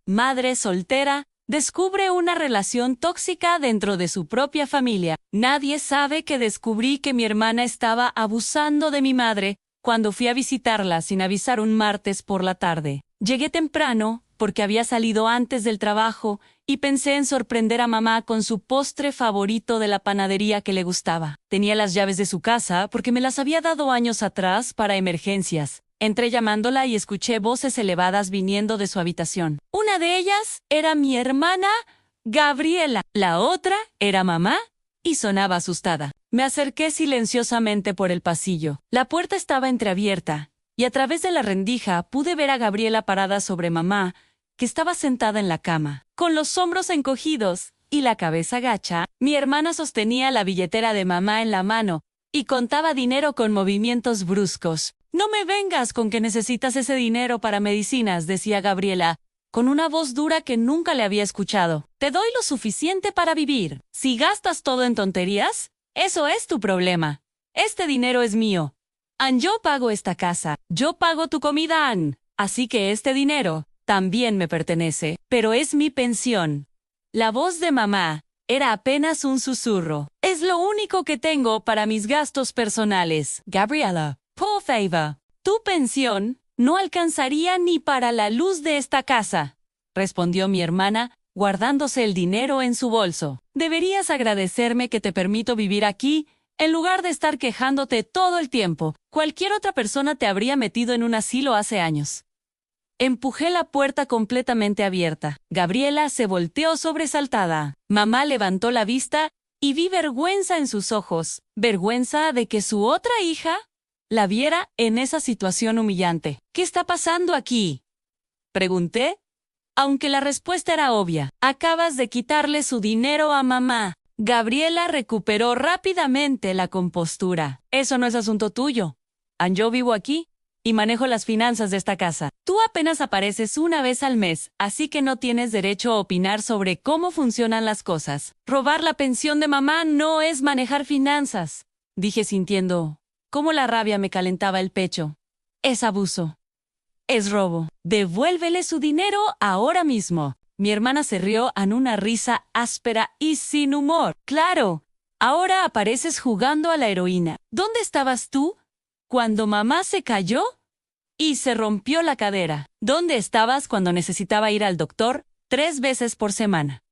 madre soltera, descubre una relación tóxica dentro de su propia familia. Nadie sabe que descubrí que mi hermana estaba abusando de mi madre cuando fui a visitarla sin avisar un martes por la tarde. Llegué temprano porque había salido antes del trabajo y pensé en sorprender a mamá con su postre favorito de la panadería que le gustaba. Tenía las llaves de su casa porque me las había dado años atrás para emergencias. Entré llamándola y escuché voces elevadas viniendo de su habitación. Una de ellas era mi hermana, Gabriela. La otra era mamá y sonaba asustada. Me acerqué silenciosamente por el pasillo. La puerta estaba entreabierta y a través de la rendija pude ver a Gabriela parada sobre mamá, que estaba sentada en la cama, con los hombros encogidos y la cabeza gacha. Mi hermana sostenía la billetera de mamá en la mano y contaba dinero con movimientos bruscos. «No me vengas con que necesitas ese dinero para medicinas», decía Gabriela, con una voz dura que nunca le había escuchado. «Te doy lo suficiente para vivir. Si gastas todo en tonterías, eso es tu problema. Este dinero es mío. Yo pago esta casa. Yo pago tu comida, Ann. Así que este dinero también me pertenece, pero es mi pensión». La voz de mamá era apenas un susurro. «Es lo único que tengo para mis gastos personales. Gabriela, por favor, tu pensión no alcanzaría ni para la luz de esta casa», respondió mi hermana, guardándose el dinero en su bolso. «Deberías agradecerme que te permito vivir aquí en lugar de estar quejándote todo el tiempo. Cualquier otra persona te habría metido en un asilo hace años». Empujé la puerta completamente abierta. Gabriela se volteó sobresaltada. Mamá levantó la vista y vi vergüenza en sus ojos. Vergüenza de que su otra hija la viera en esa situación humillante. «¿Qué está pasando aquí?», pregunté, aunque la respuesta era obvia. «Acabas de quitarle su dinero a mamá». Gabriela recuperó rápidamente la compostura. «Eso no es asunto tuyo. Yo vivo aquí y manejo las finanzas de esta casa. Tú apenas apareces una vez al mes, así que no tienes derecho a opinar sobre cómo funcionan las cosas. Robar la pensión de mamá no es manejar finanzas», dije sintiendo cómo la rabia me calentaba el pecho. «Es abuso. Es robo. Devuélvele su dinero ahora mismo». Mi hermana se rió en una risa áspera y sin humor. «Claro, ahora apareces jugando a la heroína. ¿Dónde estabas tú cuando mamá se cayó y se rompió la cadera? ¿Dónde estabas cuando necesitaba ir al doctor 3 veces por semana?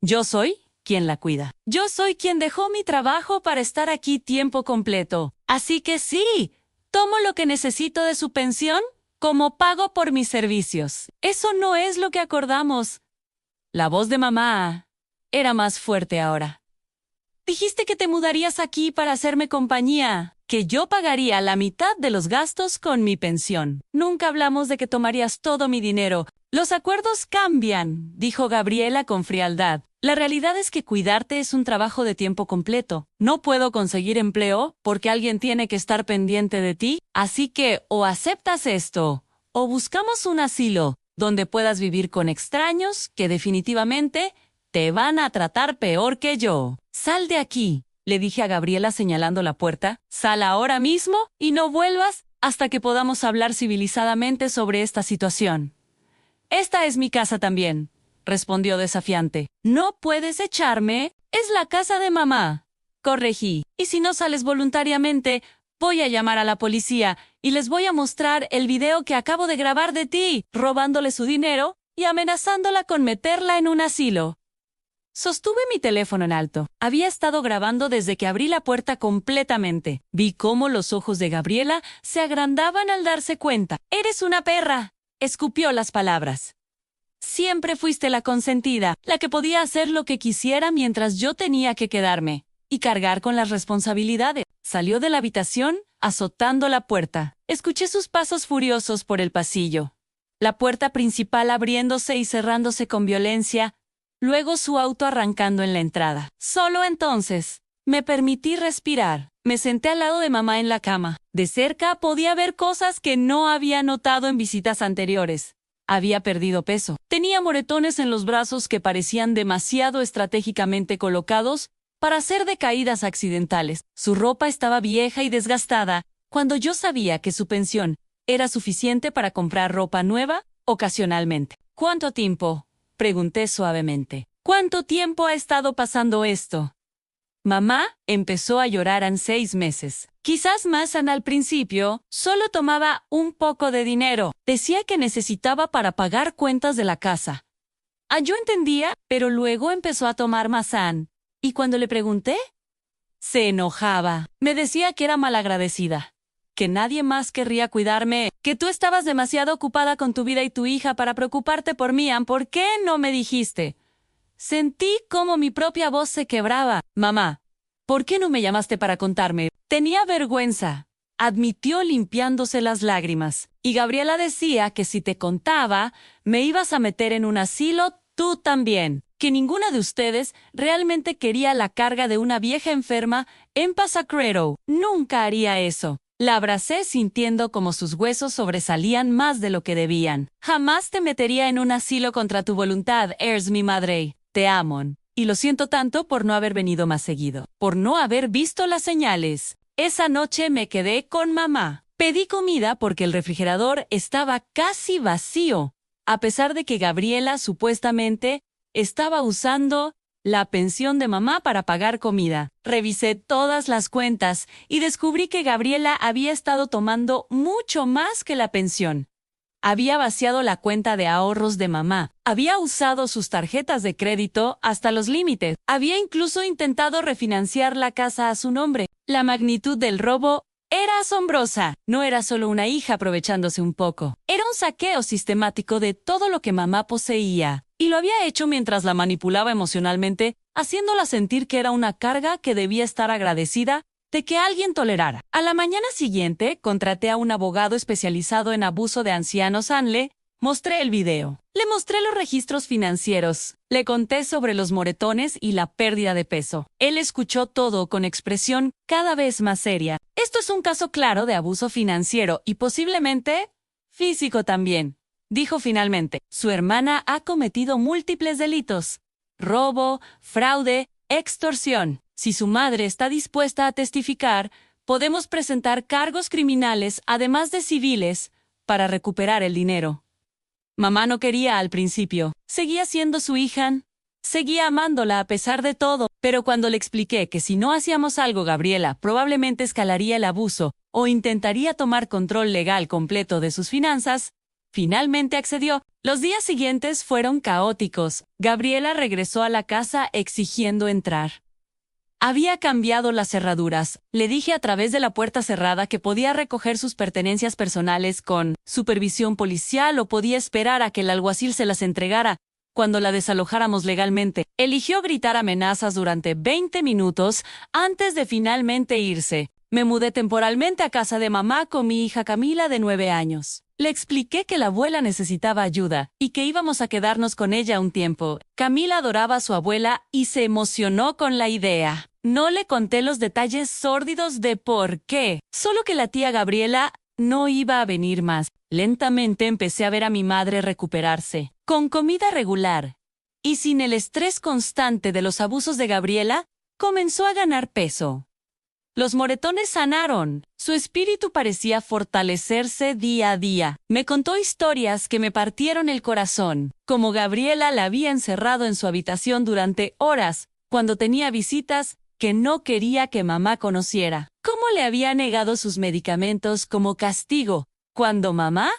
Yo soy quien la cuida. Yo soy quien dejó mi trabajo para estar aquí tiempo completo. Así que sí, tomo lo que necesito de su pensión como pago por mis servicios. Eso no es lo que acordamos». La voz de mamá era más fuerte ahora. «Dijiste que te mudarías aquí para hacerme compañía, que yo pagaría la mitad de los gastos con mi pensión. Nunca hablamos de que tomarías todo mi dinero. Los acuerdos cambian», dijo Gabriela con frialdad. «La realidad es que cuidarte es un trabajo de tiempo completo. No puedo conseguir empleo porque alguien tiene que estar pendiente de ti, así que o aceptas esto o buscamos un asilo donde puedas vivir con extraños que definitivamente te van a tratar peor que yo. Sal de aquí», le dije a Gabriela señalando la puerta. «Sal ahora mismo y no vuelvas hasta que podamos hablar civilizadamente sobre esta situación». «Esta es mi casa también», respondió desafiante. «No puedes echarme. Es la casa de mamá», corregí. «Y si no sales voluntariamente, voy a llamar a la policía y les voy a mostrar el video que acabo de grabar de ti, robándole su dinero y amenazándola con meterla en un asilo». Sostuve mi teléfono en alto. Había estado grabando desde que abrí la puerta completamente. Vi cómo los ojos de Gabriela se agrandaban al darse cuenta. «Eres una perra», escupió las palabras. «Siempre fuiste la consentida, la que podía hacer lo que quisiera mientras yo tenía que quedarme y cargar con las responsabilidades». Salió de la habitación, azotando la puerta. Escuché sus pasos furiosos por el pasillo. La puerta principal abriéndose y cerrándose con violencia, luego su auto arrancando en la entrada. Solo entonces me permití respirar. Me senté al lado de mamá en la cama. De cerca podía ver cosas que no había notado en visitas anteriores. Había perdido peso. Tenía moretones en los brazos que parecían demasiado estratégicamente colocados para ser de caídas accidentales. Su ropa estaba vieja y desgastada, cuando yo sabía que su pensión era suficiente para comprar ropa nueva ocasionalmente. ¿Cuánto tiempo? Pregunté suavemente. ¿Cuánto tiempo ha estado pasando esto? Mamá empezó a llorar en 6 meses. Quizás más al principio, solo tomaba un poco de dinero. Decía que necesitaba para pagar cuentas de la casa. Yo entendía, pero luego empezó a tomar más. Y cuando le pregunté, se enojaba. Me decía que era malagradecida, que nadie más querría cuidarme, que tú estabas demasiado ocupada con tu vida y tu hija para preocuparte por mí. ¿Por qué no me dijiste? Sentí como mi propia voz se quebraba. Mamá, ¿por qué no me llamaste para contarme? Tenía vergüenza, admitió limpiándose las lágrimas. Y Gabriela decía que si te contaba, me ibas a meter en un asilo, tú también. Que ninguna de ustedes realmente quería la carga de una vieja enferma en Pasacredo. Nunca haría eso. La abracé sintiendo como sus huesos sobresalían más de lo que debían. Jamás te metería en un asilo contra tu voluntad, eres mi madre. Te amo. Y lo siento tanto por no haber venido más seguido, por no haber visto las señales. Esa noche me quedé con mamá. Pedí comida porque el refrigerador estaba casi vacío, a pesar de que Gabriela supuestamente estaba usando la pensión de mamá para pagar comida. Revisé todas las cuentas y descubrí que Gabriela había estado tomando mucho más que la pensión. Había vaciado la cuenta de ahorros de mamá. Había usado sus tarjetas de crédito hasta los límites. Había incluso intentado refinanciar la casa a su nombre. La magnitud del robo era asombrosa. No era solo una hija aprovechándose un poco. Era un saqueo sistemático de todo lo que mamá poseía. Y lo había hecho mientras la manipulaba emocionalmente, haciéndola sentir que era una carga que debía estar agradecida de que alguien tolerara. A la mañana siguiente, contraté a un abogado especializado en abuso de ancianos. Le mostré el video. Le mostré los registros financieros. Le conté sobre los moretones y la pérdida de peso. Él escuchó todo con expresión cada vez más seria. Esto es un caso claro de abuso financiero y posiblemente físico también, dijo finalmente. Su hermana ha cometido múltiples delitos: robo, fraude, extorsión. Si su madre está dispuesta a testificar, podemos presentar cargos criminales, además de civiles, para recuperar el dinero. Mamá no quería al principio. Seguía siendo su hija. Seguía amándola a pesar de todo. Pero cuando le expliqué que si no hacíamos algo, Gabriela probablemente escalaría el abuso o intentaría tomar control legal completo de sus finanzas, finalmente accedió. Los días siguientes fueron caóticos. Gabriela regresó a la casa exigiendo entrar. Había cambiado las cerraduras. Le dije a través de la puerta cerrada que podía recoger sus pertenencias personales con supervisión policial o podía esperar a que el alguacil se las entregara cuando la desalojáramos legalmente. Eligió gritar amenazas durante 20 minutos antes de finalmente irse. Me mudé temporalmente a casa de mamá con mi hija Camila de 9 años. Le expliqué que la abuela necesitaba ayuda y que íbamos a quedarnos con ella un tiempo. Camila adoraba a su abuela y se emocionó con la idea. No le conté los detalles sórdidos de por qué, solo que la tía Gabriela no iba a venir más. Lentamente empecé a ver a mi madre recuperarse, con comida regular. Y sin el estrés constante de los abusos de Gabriela, comenzó a ganar peso. Los moretones sanaron. Su espíritu parecía fortalecerse día a día. Me contó historias que me partieron el corazón, como Gabriela la había encerrado en su habitación durante horas, cuando tenía visitas que no quería que mamá conociera. Cómo le había negado sus medicamentos como castigo, cuando mamá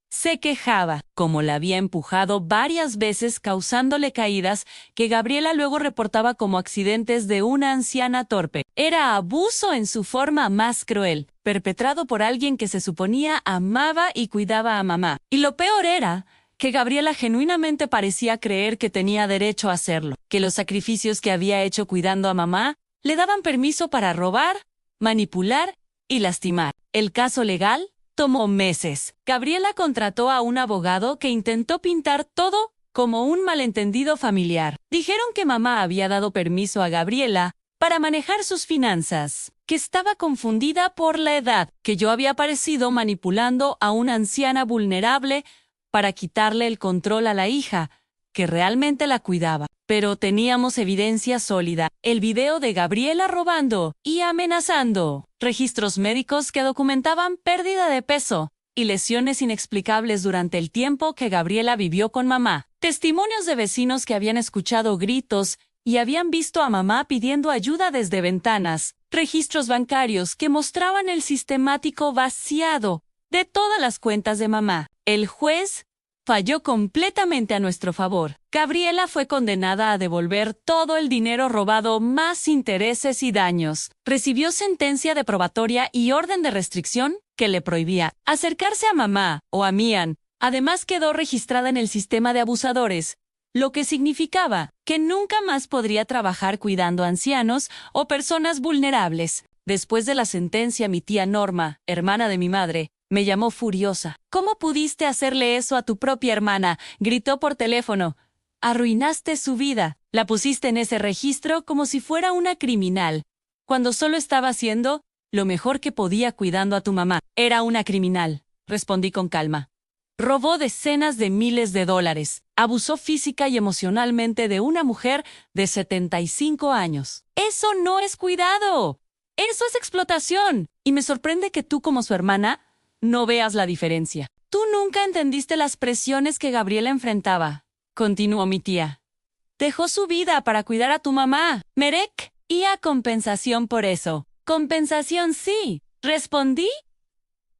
se quejaba, como la había empujado varias veces causándole caídas que Gabriela luego reportaba como accidentes de una anciana torpe. Era abuso en su forma más cruel, perpetrado por alguien que se suponía amaba y cuidaba a mamá. Y lo peor era que Gabriela genuinamente parecía creer que tenía derecho a hacerlo, que los sacrificios que había hecho cuidando a mamá le daban permiso para robar, manipular y lastimar. El caso legal tomó meses. Gabriela contrató a un abogado que intentó pintar todo como un malentendido familiar. Dijeron que mamá había dado permiso a Gabriela para manejar sus finanzas, que estaba confundida por la edad, que yo había aparecido manipulando a una anciana vulnerable para quitarle el control a la hija, que realmente la cuidaba. Pero teníamos evidencia sólida: el video de Gabriela robando y amenazando, registros médicos que documentaban pérdida de peso, y lesiones inexplicables durante el tiempo que Gabriela vivió con mamá. Testimonios de vecinos que habían escuchado gritos y habían visto a mamá pidiendo ayuda desde ventanas. Registros bancarios que mostraban el sistemático vaciado de todas las cuentas de mamá. El juez falló completamente a nuestro favor. Gabriela fue condenada a devolver todo el dinero robado más intereses y daños. Recibió sentencia de probatoria y orden de restricción que le prohibía acercarse a mamá o a Mian. Además quedó registrada en el sistema de abusadores, lo que significaba que nunca más podría trabajar cuidando a ancianos o personas vulnerables. Después de la sentencia, mi tía Norma, hermana de mi madre, me llamó furiosa. «¿Cómo pudiste hacerle eso a tu propia hermana?», gritó por teléfono. «Arruinaste su vida. La pusiste en ese registro como si fuera una criminal, cuando solo estaba haciendo lo mejor que podía cuidando a tu mamá». «Era una criminal», respondí con calma. «Robó decenas de miles de dólares. Abusó física y emocionalmente de una mujer de 75 años. Eso no es cuidado. Eso es explotación. Y me sorprende que tú, como su hermana, no veas la diferencia. Tú nunca entendiste las presiones que Gabriela enfrentaba», continuó mi tía. «Dejó su vida para cuidar a tu mamá, Merek, y a compensación por eso». «Compensación sí», respondí.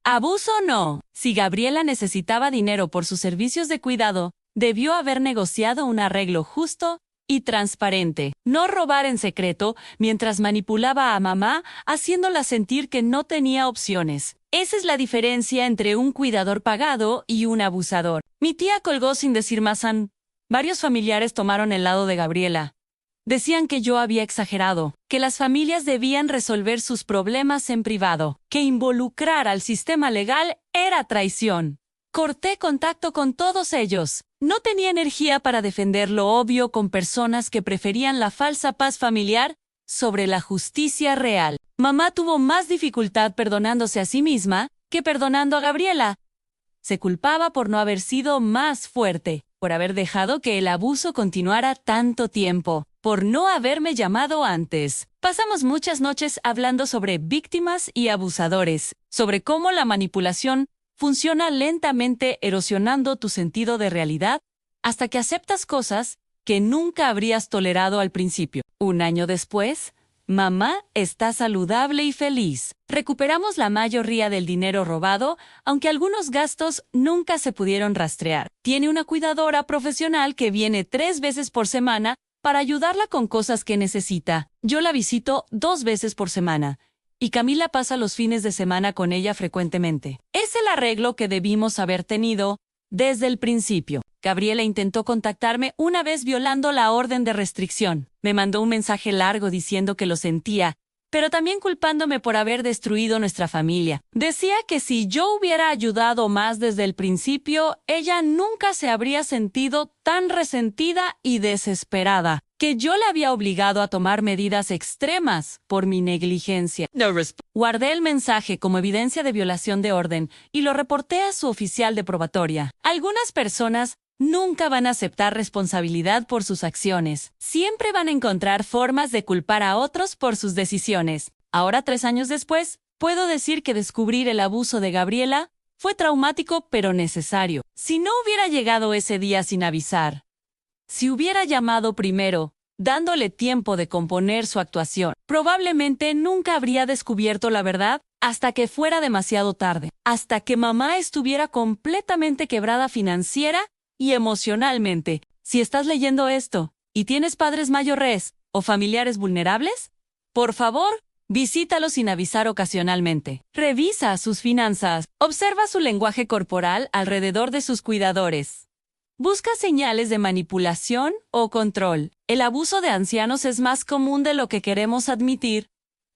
«Abuso no». Si Gabriela necesitaba dinero por sus servicios de cuidado, debió haber negociado un arreglo justo y transparente. No robar en secreto mientras manipulaba a mamá, haciéndola sentir que no tenía opciones. Esa es la diferencia entre un cuidador pagado y un abusador. Mi tía colgó sin decir más. Varios familiares tomaron el lado de Gabriela. Decían que yo había exagerado, que las familias debían resolver sus problemas en privado, que involucrar al sistema legal era traición. Corté contacto con todos ellos. No tenía energía para defender lo obvio con personas que preferían la falsa paz familiar sobre la justicia real. Mamá tuvo más dificultad perdonándose a sí misma que perdonando a Gabriela. Se culpaba por no haber sido más fuerte, por haber dejado que el abuso continuara tanto tiempo, por no haberme llamado antes. Pasamos muchas noches hablando sobre víctimas y abusadores, sobre cómo la manipulación funciona lentamente erosionando tu sentido de realidad hasta que aceptas cosas que nunca habrías tolerado al principio. Un año después, mamá está saludable y feliz. Recuperamos la mayoría del dinero robado, aunque algunos gastos nunca se pudieron rastrear. Tiene una cuidadora profesional que viene 3 veces por semana para ayudarla con cosas que necesita. Yo la visito 2 veces por semana, y Camila pasa los fines de semana con ella frecuentemente. Es el arreglo que debimos haber tenido desde el principio. Gabriela intentó contactarme una vez violando la orden de restricción. Me mandó un mensaje largo diciendo que lo sentía, pero también culpándome por haber destruido nuestra familia. Decía que si yo hubiera ayudado más desde el principio, ella nunca se habría sentido tan resentida y desesperada, que yo la había obligado a tomar medidas extremas por mi negligencia. Guardé el mensaje como evidencia de violación de orden y lo reporté a su oficial de probatoria. Algunas personas nunca van a aceptar responsabilidad por sus acciones. Siempre van a encontrar formas de culpar a otros por sus decisiones. Ahora, 3 años después, puedo decir que descubrir el abuso de Gabriela fue traumático pero necesario. Si no hubiera llegado ese día sin avisar, si hubiera llamado primero, dándole tiempo de componer su actuación, probablemente nunca habría descubierto la verdad hasta que fuera demasiado tarde, hasta que mamá estuviera completamente quebrada financiera y emocionalmente. Si estás leyendo esto y tienes padres mayores o familiares vulnerables, por favor, visítalos sin avisar ocasionalmente. Revisa sus finanzas. Observa su lenguaje corporal alrededor de sus cuidadores. Busca señales de manipulación o control. El abuso de ancianos es más común de lo que queremos admitir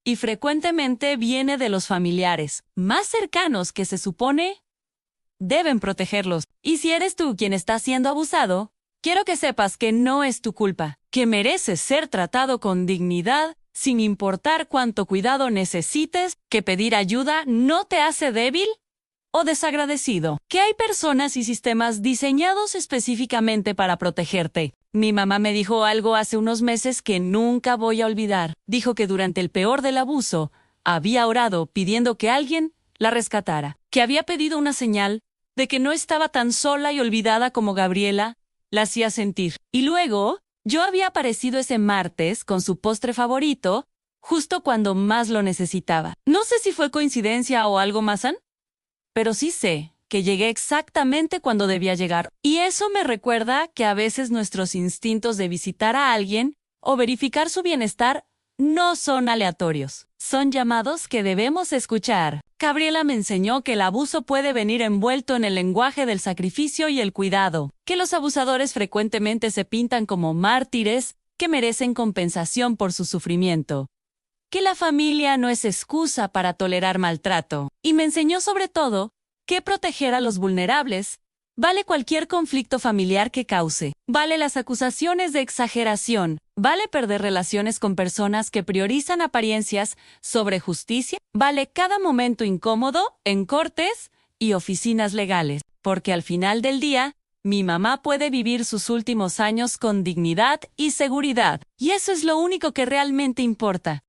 y frecuentemente viene de los familiares más cercanos que se supone deben protegerlos. Y si eres tú quien está siendo abusado, quiero que sepas que no es tu culpa, que mereces ser tratado con dignidad sin importar cuánto cuidado necesites, que pedir ayuda no te hace débil o desagradecido, que hay personas y sistemas diseñados específicamente para protegerte. Mi mamá me dijo algo hace unos meses que nunca voy a olvidar. Dijo que durante el peor del abuso, había orado pidiendo que alguien la rescatara, que había pedido una señal de que no estaba tan sola y olvidada como Gabriela la hacía sentir. Y luego, yo había aparecido ese martes con su postre favorito, justo cuando más lo necesitaba. No sé si fue coincidencia o algo más, pero sí sé que llegué exactamente cuando debía llegar. Y eso me recuerda que a veces nuestros instintos de visitar a alguien o verificar su bienestar no son aleatorios. Son llamados que debemos escuchar. Gabriela me enseñó que el abuso puede venir envuelto en el lenguaje del sacrificio y el cuidado, que los abusadores frecuentemente se pintan como mártires que merecen compensación por su sufrimiento, que la familia no es excusa para tolerar maltrato. Y me enseñó sobre todo que proteger a los vulnerables vale cualquier conflicto familiar que cause, vale las acusaciones de exageración, vale perder relaciones con personas que priorizan apariencias sobre justicia, vale cada momento incómodo en cortes y oficinas legales, porque al final del día, mi mamá puede vivir sus últimos años con dignidad y seguridad, y eso es lo único que realmente importa.